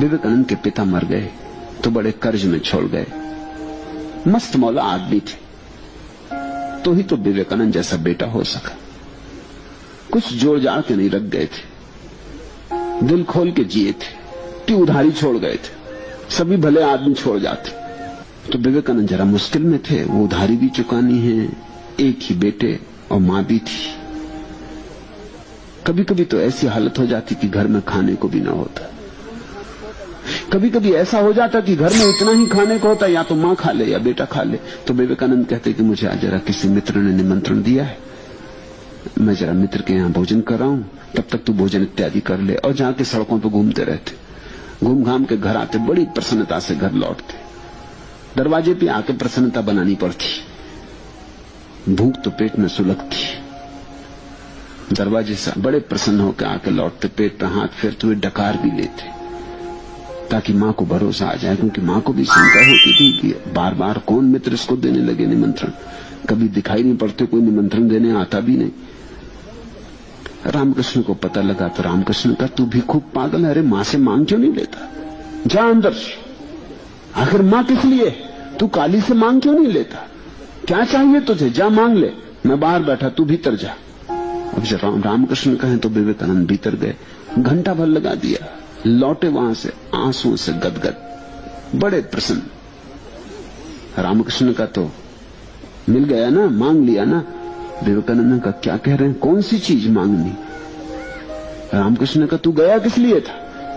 विवेकानंद के पिता मर गए तो बड़े कर्ज में छोड़ गए। मस्त मौला आदमी थे, तो ही तो विवेकानंद जैसा बेटा हो सका। कुछ जोड़ जाड़ के नहीं रख गए थे, दिल खोल के जिए थे, कि उधारी छोड़ गए थे। सभी भले आदमी छोड़ जाते, तो विवेकानंद जरा मुश्किल में थे। वो उधारी भी चुकानी है, एक ही बेटे और मां भी थी। कभी कभी तो ऐसी हालत हो जाती कि घर में खाने को भी ना होता। कभी कभी ऐसा हो जाता कि घर में इतना ही खाने को होता, या तो मां खा ले या बेटा खा ले। तो विवेकानंद कहते कि मुझे आज जरा किसी मित्र ने निमंत्रण दिया है, मैं जरा मित्र के यहां भोजन कर रहा हूं, तब तक तू भोजन इत्यादि कर ले। और जाके सड़कों पर घूमते रहते, घूम घाम के घर आते, बड़ी प्रसन्नता से घर लौटते। दरवाजे पे आके प्रसन्नता बनानी पड़ती, भूख तो पेट में सुलगती। दरवाजे से बड़े प्रसन्न होकर आके लौटते, पेट पे हाथ फेरते हुए डकार भी लेते, ताकि मां को भरोसा आ जाए। क्योंकि मां को भी शंका होती थी कि बार बार कौन मित्र इसको देने लगे निमंत्रण, कभी दिखाई नहीं पड़ते, कोई निमंत्रण देने आता भी नहीं। रामकृष्ण को पता लगा तो रामकृष्ण का तू भी खूब पागल है, अरे मां से मांग क्यों नहीं लेता, जा अंदर से, आखिर मां किस लिए, तू काली से मांग क्यों नहीं लेता, क्या चाहिए तुझे, जा मांग ले, मैं बाहर बैठा, तू भीतर जा। अब जब रामकृष्ण कहें तो विवेकानंद भीतर गए, घंटा भर लगा दिया, लौटे वहां से आंसुओं से गदगद, बड़े प्रसन्न। रामकृष्ण का तो मिल गया ना, मांग लिया ना। विवेकानंद ने कहा क्या कह रहे हैं, कौन सी चीज मांगनी। रामकृष्ण का तू गया किस लिए था।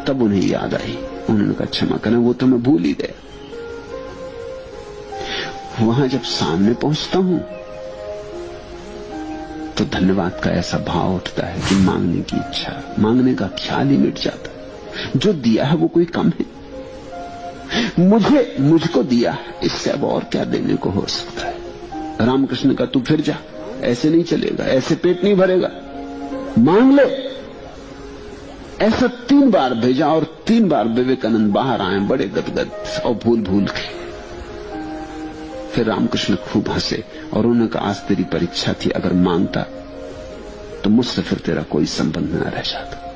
तब उन्हें याद आई, उन्होंने कहा क्षमा करें, वो तो मैं भूल ही गया। वहां जब सामने पहुंचता हूं तो धन्यवाद का ऐसा भाव उठता है कि मांगने की इच्छा, मांगने का ख्याल ही मिट जाता है। जो दिया है वो कोई कम है, मुझको दिया, इससे अब और क्या देने को हो सकता है। रामकृष्ण का तू फिर जा, ऐसे नहीं चलेगा, ऐसे पेट नहीं भरेगा, मांग ले। ऐसा 3 बार भेजा और 3 बार विवेकानंद बाहर आए बड़े गदगद और भूल भूल के। फिर रामकृष्ण खूब हंसे और उन्होंने कहा आज तेरी परीक्षा थी, अगर मांगता तो मुझसे फिर तेरा कोई संबंध न रह जाता।